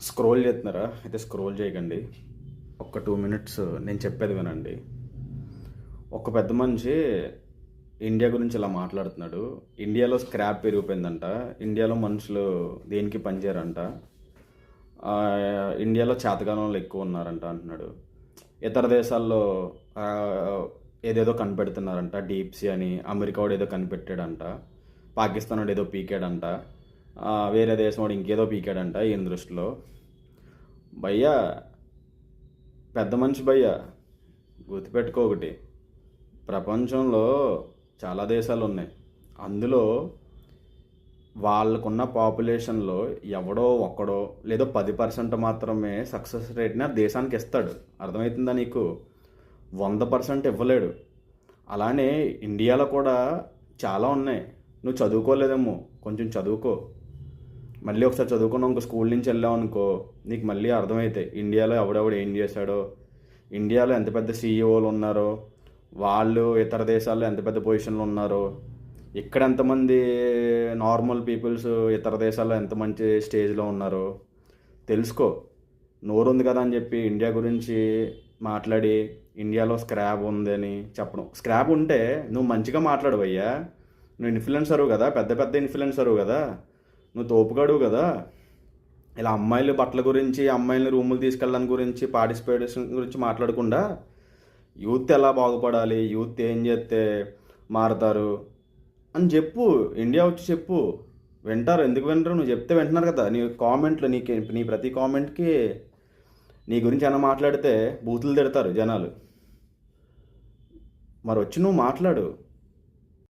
Scroll చేస్తున్నారా? అయితే scroll చేయకండి. ఒక్క 2 minutes నేను చెప్పేది వినండి. ఒక పెద్ద మనిషి ఇండియా గురించి ఇలా మాట్లాడుతున్నాడు. ఇండియాలో స్క్రాప్ పెరిగిపోయిందంట. ఇండియాలో మనుషులు దేనికి పనిచేయరంట. ఇండియాలో చేతగానోళ్ళు ఎక్కువ ఉన్నారంట అంటున్నాడు. ఇతర దేశాల్లో ఏదేదో కనిపెడుతున్నారంట. డీప్సీ అని అమెరికా వాడు ఏదో కనిపెట్టాడంట. పాకిస్తాన్ వాడు ఏదో పీకాడంట. వేరే దేశం వాడు ఇంకేదో పీకాడంట ఈయన దృష్టిలో. భయ్యా, పెద్ద మనిషి భయ్యా, గుర్తుపెట్టుకో ఒకటి. ప్రపంచంలో చాలా దేశాలు ఉన్నాయి. అందులో వాళ్ళకున్న పాపులేషన్లో ఎవడో ఒక్కడో లేదో 10% మాత్రమే సక్సెస్ రేట్ని ఆ దేశానికి ఇస్తాడు. అర్థమవుతుందా నీకు? 100% ఇవ్వలేడు. అలానే ఇండియాలో కూడా చాలా ఉన్నాయి. నువ్వు చదువుకోలేదేమో, కొంచెం చదువుకో. మళ్ళీ ఒకసారి చదువుకున్నావు ఇంకో స్కూల్ నుంచి వెళ్ళావు అనుకో, నీకు మళ్ళీ అర్థమవుతాయి ఇండియాలో ఎవడెవడు ఏం చేశాడో, ఇండియాలో ఎంత పెద్ద సీఈఓలు ఉన్నారో, వాళ్ళు ఇతర దేశాల్లో ఎంత పెద్ద పొజిషన్లో ఉన్నారో, ఇక్కడ ఎంతమంది నార్మల్ పీపుల్స్ ఇతర దేశాల్లో ఎంత మంచి స్టేజ్లో ఉన్నారో తెలుసుకో. నోరు ఉంది కదా అని చెప్పి ఇండియా గురించి మాట్లాడి ఇండియాలో స్క్రాప్ ఉందని చెప్పడం. స్క్రాప్ ఉంటే నువ్వు మంచిగా మాట్లాడవయ్యా. నువ్వు ఇన్ఫ్లుయెన్సరు కదా, పెద్ద పెద్ద ఇన్ఫ్లుయెన్సరు కదా, నువ్వు తోపుగాడు కదా. ఇలా అమ్మాయిల బట్టల గురించి, అమ్మాయిలని రూములు తీసుకెళ్ళడానికి గురించి, పార్టిసిపేషన్ గురించి మాట్లాడకుండా యూత్ ఎలా బాగుపడాలి, యూత్ ఏం చేస్తే మారుతారు అని చెప్పు. ఇండియా వచ్చి చెప్పు, వింటారు. ఎందుకు వింటారు? నువ్వు చెప్తే వింటున్నారు కదా. నీ కామెంట్లు, నీ ప్రతి కామెంట్కి నీ గురించి ఏమైనా మాట్లాడితే బూతులు తిడతారు జనాలు. మరి వచ్చి నువ్వు మాట్లాడు.